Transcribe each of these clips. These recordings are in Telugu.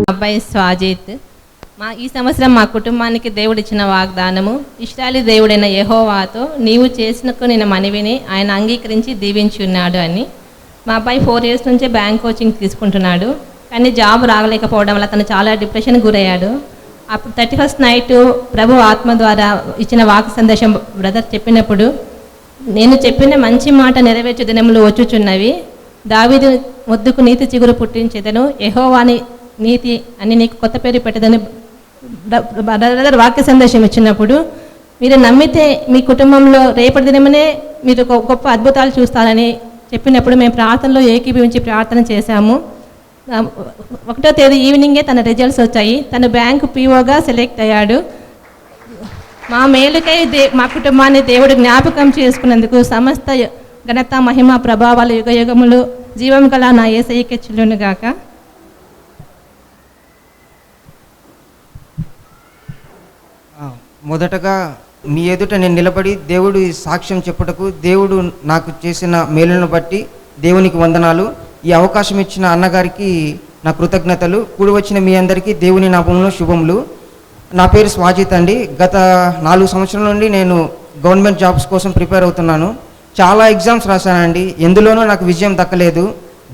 అబ్బాయి స్వాజిత్. ఈ సంవత్సరం మా కుటుంబానికి దేవుడు ఇచ్చిన వాగ్దానము, ఇశ్రాయేలు దేవుడైన యెహోవాతో నీవు చేసినకు నేను మనవిని ఆయన అంగీకరించి దీవించి ఉన్నాడు అని. మా అబ్బాయి 4 years నుంచే బ్యాంక్ కోచింగ్ తీసుకుంటున్నాడు, కానీ జాబ్ రాగలేకపోవడం వల్ల తను చాలా డిప్రెషన్కి గురయ్యాడు. అప్పుడు 31st నైట్ ప్రభు ఆత్మ ద్వారా ఇచ్చిన వాక్ సందేశం బ్రదర్ చెప్పినప్పుడు, నేను చెప్పిన మంచి మాట నెరవేర్చే దినములు వచ్చుచున్నవి, దావీదు మొద్దుకు నీతి చిగురు పుట్టించేదను, యెహోవాని నీతి అని నీకు కొత్త పేరు పెట్టదని బ్రదర్ వాక్య సందేశం ఇచ్చినప్పుడు, మీరు నమ్మితే మీ కుటుంబంలో రేపటి దినమనే మీరు గొప్ప అద్భుతాలు చూస్తారని చెప్పినప్పుడు మేము ప్రార్థనలో ఏకీభవించి ప్రార్థన చేశాము. 1వ తేదీ ఈవినింగే తన రిజల్ట్స్ వచ్చాయి. తను బ్యాంకు పీఓగా సెలెక్ట్ అయ్యాడు. మా మేలుకై మా కుటుంబాన్ని దేవుడు జ్ఞాపకం చేసుకున్నందుకు సమస్త ఘనత మహిమ ప్రభావాలు యుగ యుగములు జీవం గల నా యేసయ్యకే చెల్లును గాక. మొదటగా మీ ఎదుట నేను నిలబడి దేవుడి సాక్ష్యం చెప్పుటకు, దేవుడు నాకు చేసిన మేలును బట్టి దేవునికి వందనాలు. ఈ అవకాశం ఇచ్చిన అన్నగారికి నా కృతజ్ఞతలు. కూడి వచ్చిన మీ అందరికీ దేవుని నామములో శుభములు. నా పేరు స్వాజిత్ అండి. గత 4 సంవత్సరాల నుండి నేను గవర్నమెంట్ జాబ్స్ కోసం ప్రిపేర్ అవుతున్నాను. చాలా ఎగ్జామ్స్ రాశానండి, ఎందులోనూ నాకు విజయం దక్కలేదు.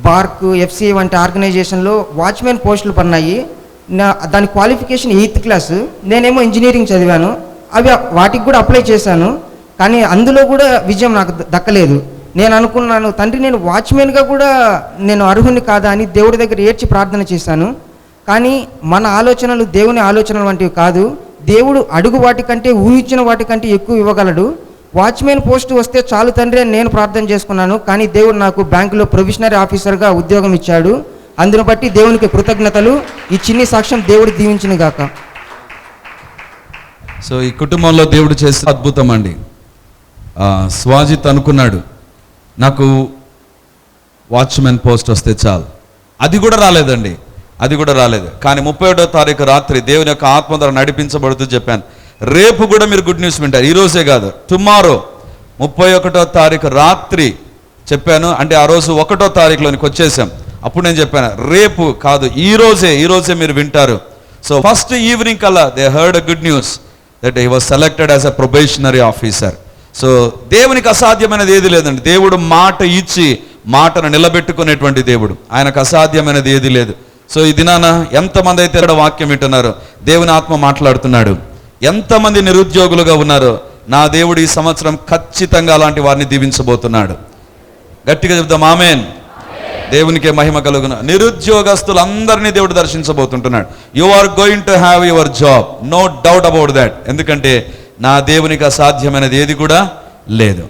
బార్క్, ఎఫ్సి వంటి ఆర్గనైజేషన్లో వాచ్మెన్ పోస్టులు పడినాయి. దాని క్వాలిఫికేషన్ 8th క్లాస్. నేనేమో ఇంజనీరింగ్ చదివాను. వాటికి కూడా అప్లై చేశాను, కానీ అందులో కూడా విజయం నాకు దక్కలేదు. నేను అనుకున్నాను, తండ్రి నేను వాచ్మెన్గా కూడా నేను అర్హుని కాదా అని దేవుడి దగ్గర ఏడ్చి ప్రార్థన చేశాను. కానీ మన ఆలోచనలు దేవుని ఆలోచనలు వంటివి కాదు. దేవుడు అడుగు వాటికంటే ఊహించిన వాటికంటే ఎక్కువ ఇవ్వగలడు. వాచ్మెన్ పోస్ట్ వస్తే చాలు తండ్రి అని నేను ప్రార్థన చేసుకున్నాను, కానీ దేవుడు నాకు బ్యాంకులో ప్రొవిషనరీ ఆఫీసర్గా ఉద్యోగం ఇచ్చాడు. అందును బట్టి దేవునికి కృతజ్ఞతలు. ఈ చిన్ని సాక్ష్యం దేవుడు దీవించిన గాక. సో ఈ కుటుంబంలో దేవుడు చేసే అద్భుతం అండి. స్వాజిత్ అనుకున్నాడు, నాకు వాచ్మెన్ పోస్ట్ వస్తే చాలు. అది కూడా రాలేదండి, అది కూడా రాలేదు. కానీ 31వ తారీఖు రాత్రి దేవుని యొక్క ఆత్మ ద్వారా నడిపించబడుతూ చెప్పాను, రేపు కూడా మీరు గుడ్ న్యూస్ వింటారు. ఈరోజే కాదు, టుమారో 31వ తారీఖు రాత్రి చెప్పాను. అంటే ఆ రోజు 1వ తారీఖులోనికి వచ్చేసాం. అప్పుడు నేను చెప్పాను, రేపు కాదు ఈరోజే మీరు వింటారు. సో ఫస్ట్ ఈవినింగ్ కల్లా they heard a good news that he was selected as a probationary officer. So దేవునికి అసాధ్యమైనది ఏది లేదండి. దేవుడు మాట ఇచ్చి మాటను నిలబెట్టుకునేటువంటి దేవుడు, ఆయనకు అసాధ్యమైనది ఏది లేదు. సో ఈ దినాన ఎంతమంది అయితే వాక్యం వింటున్నారో, దేవుని ఆత్మ మాట్లాడుతున్నాడు. ఎంతమంది నిరుద్యోగులుగా ఉన్నారో, నా దేవుడు ఈ సంవత్సరం ఖచ్చితంగా అలాంటి వారిని దీవించబోతున్నాడు. గట్టిగా చెప్దాం ఆమేన్. దేవునికే మహిమ కలుగును. నిరుద్యోగస్తులందరినీ దేవుడు దర్శించబోతుంటున్నాడు. You are going to have your job, no doubt about that. ఎందుకంటే నా దేవునికి అసాధ్యమైనది ఏది కూడా లేదు.